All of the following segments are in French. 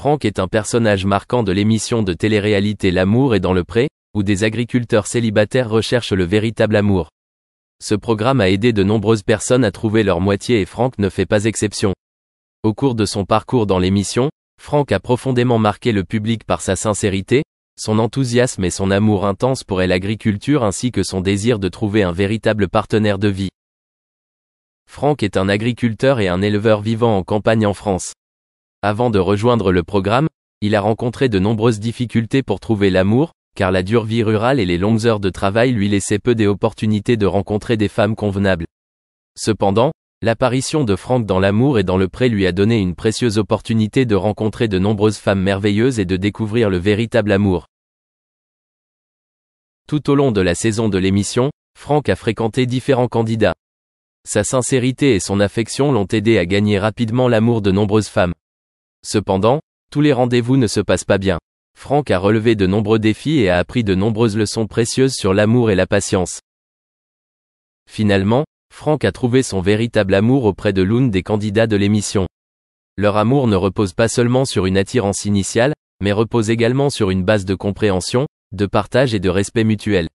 Franck est un personnage marquant de l'émission de télé-réalité L'amour est dans le pré, où des agriculteurs célibataires recherchent le véritable amour. Ce programme a aidé de nombreuses personnes à trouver leur moitié et Franck ne fait pas exception. Au cours de son parcours dans l'émission, Franck a profondément marqué le public par sa sincérité, son enthousiasme et son amour intense pour l'agriculture ainsi que son désir de trouver un véritable partenaire de vie. Franck est un agriculteur et un éleveur vivant en campagne en France. Avant de rejoindre le programme, il a rencontré de nombreuses difficultés pour trouver l'amour, car la dure vie rurale et les longues heures de travail lui laissaient peu d'opportunités de rencontrer des femmes convenables. Cependant, l'apparition de Franck dans L'amour et dans le pré lui a donné une précieuse opportunité de rencontrer de nombreuses femmes merveilleuses et de découvrir le véritable amour. Tout au long de la saison de l'émission, Franck a fréquenté différents candidats. Sa sincérité et son affection l'ont aidé à gagner rapidement l'amour de nombreuses femmes. Cependant, tous les rendez-vous ne se passent pas bien. Franck a relevé de nombreux défis et a appris de nombreuses leçons précieuses sur l'amour et la patience. Finalement, Franck a trouvé son véritable amour auprès de l'une des candidats de l'émission. Leur amour ne repose pas seulement sur une attirance initiale, mais repose également sur une base de compréhension, de partage et de respect mutuel.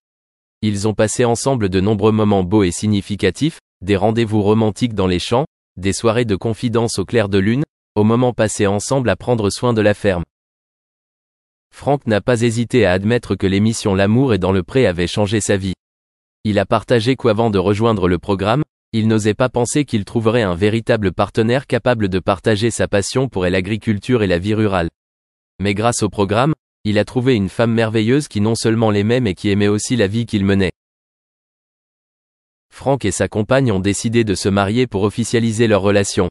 Ils ont passé ensemble de nombreux moments beaux et significatifs, des rendez-vous romantiques dans les champs, des soirées de confidence au clair de lune, aux moments passés ensemble à prendre soin de la ferme. Franck n'a pas hésité à admettre que l'émission L'amour est dans le pré avait changé sa vie. Il a partagé qu'avant de rejoindre le programme, il n'osait pas penser qu'il trouverait un véritable partenaire capable de partager sa passion pour l'agriculture et la vie rurale. Mais grâce au programme, il a trouvé une femme merveilleuse qui non seulement l'aimait mais qui aimait aussi la vie qu'il menait. Franck et sa compagne ont décidé de se marier pour officialiser leur relation.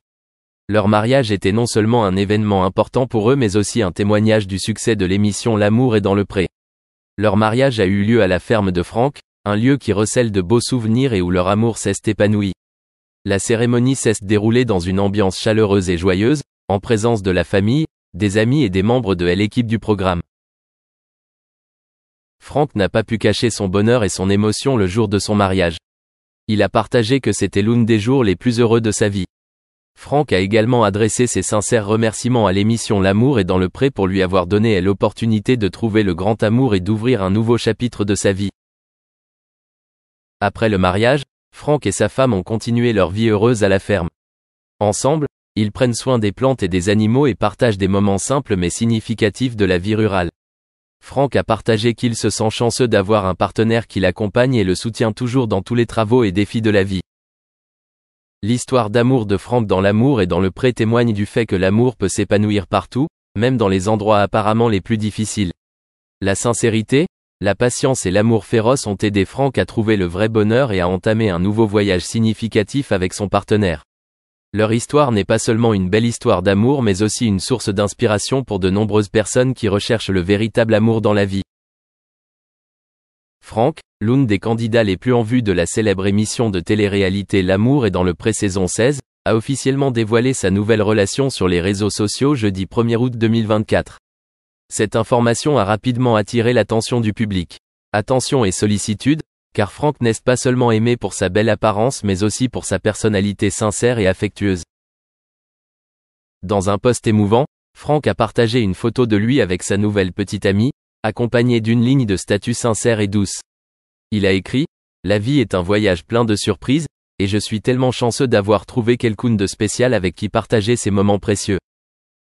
Leur mariage était non seulement un événement important pour eux mais aussi un témoignage du succès de l'émission L'amour est dans le pré. Leur mariage a eu lieu à la ferme de Franck, un lieu qui recèle de beaux souvenirs et où leur amour s'est épanoui. La cérémonie s'est déroulée dans une ambiance chaleureuse et joyeuse, en présence de la famille, des amis et des membres de l'équipe du programme. Franck n'a pas pu cacher son bonheur et son émotion le jour de son mariage. Il a partagé que c'était l'un des jours les plus heureux de sa vie. Franck a également adressé ses sincères remerciements à l'émission L'amour est dans le pré pour lui avoir donné l'opportunité de trouver le grand amour et d'ouvrir un nouveau chapitre de sa vie. Après le mariage, Franck et sa femme ont continué leur vie heureuse à la ferme. Ensemble, ils prennent soin des plantes et des animaux et partagent des moments simples mais significatifs de la vie rurale. Franck a partagé qu'il se sent chanceux d'avoir un partenaire qui l'accompagne et le soutient toujours dans tous les travaux et défis de la vie. L'histoire d'amour de Franck dans L'amour et dans le pré témoigne du fait que l'amour peut s'épanouir partout, même dans les endroits apparemment les plus difficiles. La sincérité, la patience et l'amour féroce ont aidé Franck à trouver le vrai bonheur et à entamer un nouveau voyage significatif avec son partenaire. Leur histoire n'est pas seulement une belle histoire d'amour mais aussi une source d'inspiration pour de nombreuses personnes qui recherchent le véritable amour dans la vie. Franck, l'un des candidats les plus en vue de la célèbre émission de télé-réalité L'amour est dans le pré saison 16, a officiellement dévoilé sa nouvelle relation sur les réseaux sociaux jeudi 1er août 2024. Cette information a rapidement attiré l'attention du public. Attention et sollicitude, car Franck n'est pas seulement aimé pour sa belle apparence mais aussi pour sa personnalité sincère et affectueuse. Dans un post émouvant, Franck a partagé une photo de lui avec sa nouvelle petite amie, accompagnée d'une ligne de statut sincère et douce. Il a écrit « La vie est un voyage plein de surprises, et je suis tellement chanceux d'avoir trouvé quelqu'un de spécial avec qui partager ces moments précieux.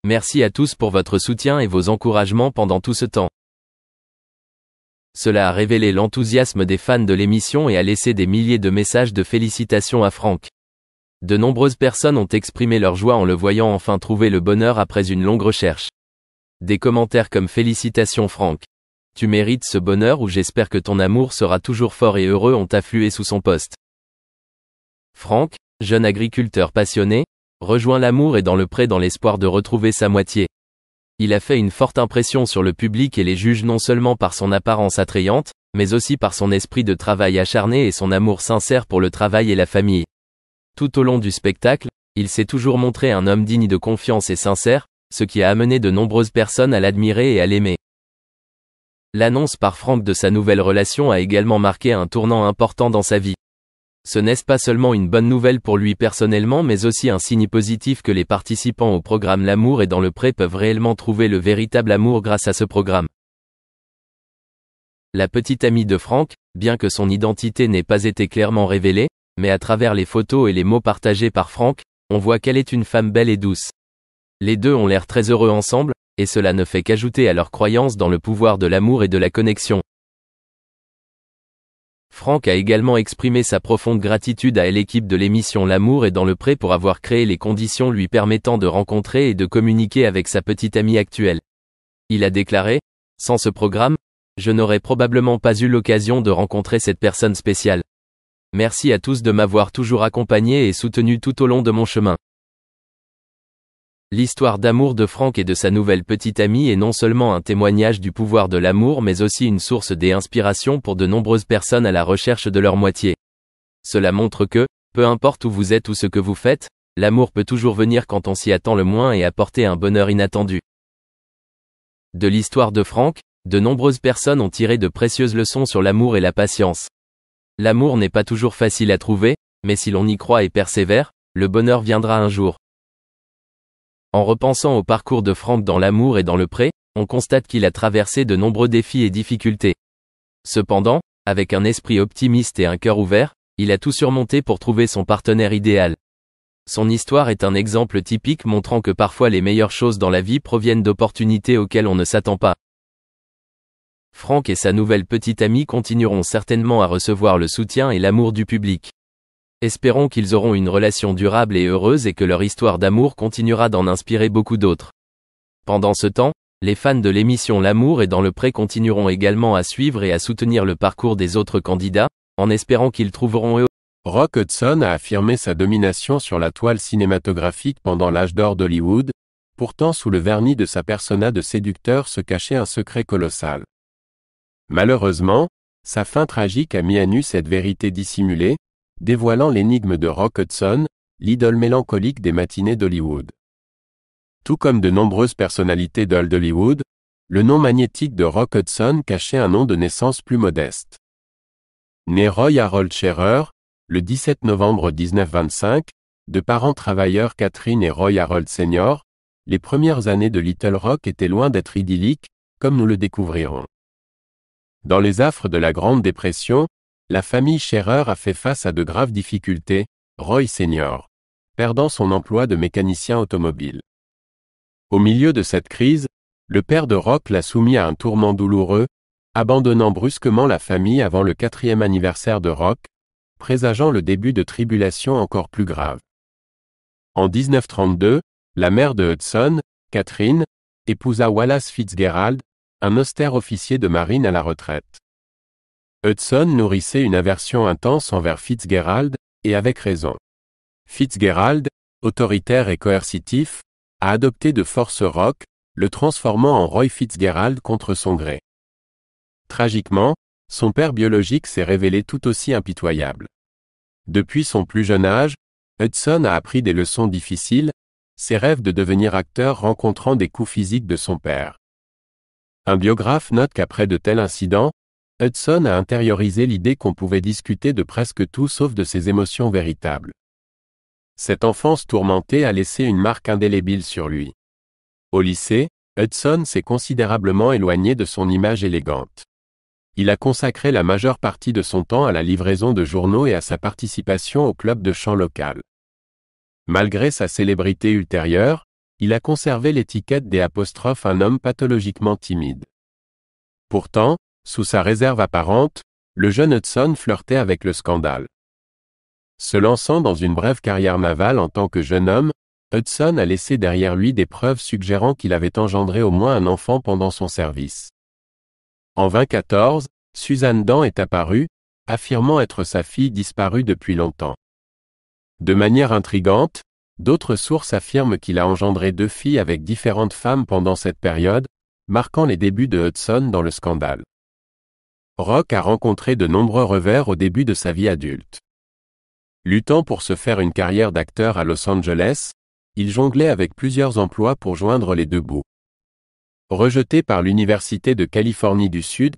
Merci à tous pour votre soutien et vos encouragements pendant tout ce temps. » Cela a révélé l'enthousiasme des fans de l'émission et a laissé des milliers de messages de félicitations à Franck. De nombreuses personnes ont exprimé leur joie en le voyant enfin trouver le bonheur après une longue recherche. Des commentaires comme « Félicitations Franck. Tu mérites ce bonheur » ou « J'espère que ton amour sera toujours fort et heureux » ont afflué sous son post. Franck, jeune agriculteur passionné, rejoint L'amour et dans le pré dans l'espoir de retrouver sa moitié. Il a fait une forte impression sur le public et les juge non seulement par son apparence attrayante, mais aussi par son esprit de travail acharné et son amour sincère pour le travail et la famille. Tout au long du spectacle, il s'est toujours montré un homme digne de confiance et sincère, ce qui a amené de nombreuses personnes à l'admirer et à l'aimer. L'annonce par Franck de sa nouvelle relation a également marqué un tournant important dans sa vie. Ce n'est pas seulement une bonne nouvelle pour lui personnellement mais aussi un signe positif que les participants au programme L'amour est dans le pré peuvent réellement trouver le véritable amour grâce à ce programme. La petite amie de Frank, bien que son identité n'ait pas été clairement révélée, mais à travers les photos et les mots partagés par Frank, on voit qu'elle est une femme belle et douce. Les deux ont l'air très heureux ensemble, et cela ne fait qu'ajouter à leur croyance dans le pouvoir de l'amour et de la connexion. Frank a également exprimé sa profonde gratitude à l'équipe de l'émission L'amour est dans le pré pour avoir créé les conditions lui permettant de rencontrer et de communiquer avec sa petite amie actuelle. Il a déclaré : « Sans ce programme, je n'aurais probablement pas eu l'occasion de rencontrer cette personne spéciale. Merci à tous de m'avoir toujours accompagné et soutenu tout au long de mon chemin. » L'histoire d'amour de Frank et de sa nouvelle petite amie est non seulement un témoignage du pouvoir de l'amour mais aussi une source d'inspiration pour de nombreuses personnes à la recherche de leur moitié. Cela montre que, peu importe où vous êtes ou ce que vous faites, l'amour peut toujours venir quand on s'y attend le moins et apporter un bonheur inattendu. De l'histoire de Frank, de nombreuses personnes ont tiré de précieuses leçons sur l'amour et la patience. L'amour n'est pas toujours facile à trouver, mais si l'on y croit et persévère, le bonheur viendra un jour. En repensant au parcours de Frank dans L'amour et dans le pré, on constate qu'il a traversé de nombreux défis et difficultés. Cependant, avec un esprit optimiste et un cœur ouvert, il a tout surmonté pour trouver son partenaire idéal. Son histoire est un exemple typique montrant que parfois les meilleures choses dans la vie proviennent d'opportunités auxquelles on ne s'attend pas. Frank et sa nouvelle petite amie continueront certainement à recevoir le soutien et l'amour du public. Espérons qu'ils auront une relation durable et heureuse et que leur histoire d'amour continuera d'en inspirer beaucoup d'autres. Pendant ce temps, les fans de l'émission L'amour est dans le pré continueront également à suivre et à soutenir le parcours des autres candidats, en espérant qu'ils trouveront eux. Rock Hudson a affirmé sa domination sur la toile cinématographique pendant l'âge d'or d'Hollywood, pourtant sous le vernis de sa persona de séducteur se cachait un secret colossal. Malheureusement, sa fin tragique a mis à nu cette vérité dissimulée, dévoilant l'énigme de Rock Hudson, l'idole mélancolique des matinées d'Hollywood. Tout comme de nombreuses personnalités d'Hollywood, le nom magnétique de Rock Hudson cachait un nom de naissance plus modeste. Né Roy Harold Scherer, le 17 novembre 1925, de parents travailleurs Catherine et Roy Harold Sr., les premières années de Little Rock étaient loin d'être idylliques, comme nous le découvrirons. Dans les affres de la Grande Dépression, la famille Scherer a fait face à de graves difficultés, Roy Sr. perdant son emploi de mécanicien automobile. Au milieu de cette crise, le père de Rock l'a soumis à un tourment douloureux, abandonnant brusquement la famille avant le 4e anniversaire de Rock, présageant le début de tribulations encore plus graves. En 1932, la mère de Hudson, Catherine, épousa Wallace Fitzgerald, un austère officier de marine à la retraite. Hudson nourrissait une aversion intense envers Fitzgerald, et avec raison. Fitzgerald, autoritaire et coercitif, a adopté de force Rock, le transformant en Roy Fitzgerald contre son gré. Tragiquement, son père biologique s'est révélé tout aussi impitoyable. Depuis son plus jeune âge, Hudson a appris des leçons difficiles, ses rêves de devenir acteur rencontrant des coups physiques de son père. Un biographe note qu'après de tels incidents, Hudson a intériorisé l'idée qu'on pouvait discuter de presque tout sauf de ses émotions véritables. Cette enfance tourmentée a laissé une marque indélébile sur lui. Au lycée, Hudson s'est considérablement éloigné de son image élégante. Il a consacré la majeure partie de son temps à la livraison de journaux et à sa participation au club de chant local. Malgré sa célébrité ultérieure, il a conservé l'étiquette des ' un homme pathologiquement timide. Pourtant, sous sa réserve apparente, le jeune Hudson flirtait avec le scandale. Se lançant dans une brève carrière navale en tant que jeune homme, Hudson a laissé derrière lui des preuves suggérant qu'il avait engendré au moins un enfant pendant son service. En 1914, Suzanne Dan est apparue, affirmant être sa fille disparue depuis longtemps. De manière intrigante, d'autres sources affirment qu'il a engendré 2 filles avec différentes femmes pendant cette période, marquant les débuts de Hudson dans le scandale. Rock a rencontré de nombreux revers au début de sa vie adulte. Luttant pour se faire une carrière d'acteur à Los Angeles, il jonglait avec plusieurs emplois pour joindre les deux bouts. Rejeté par l'Université de Californie du Sud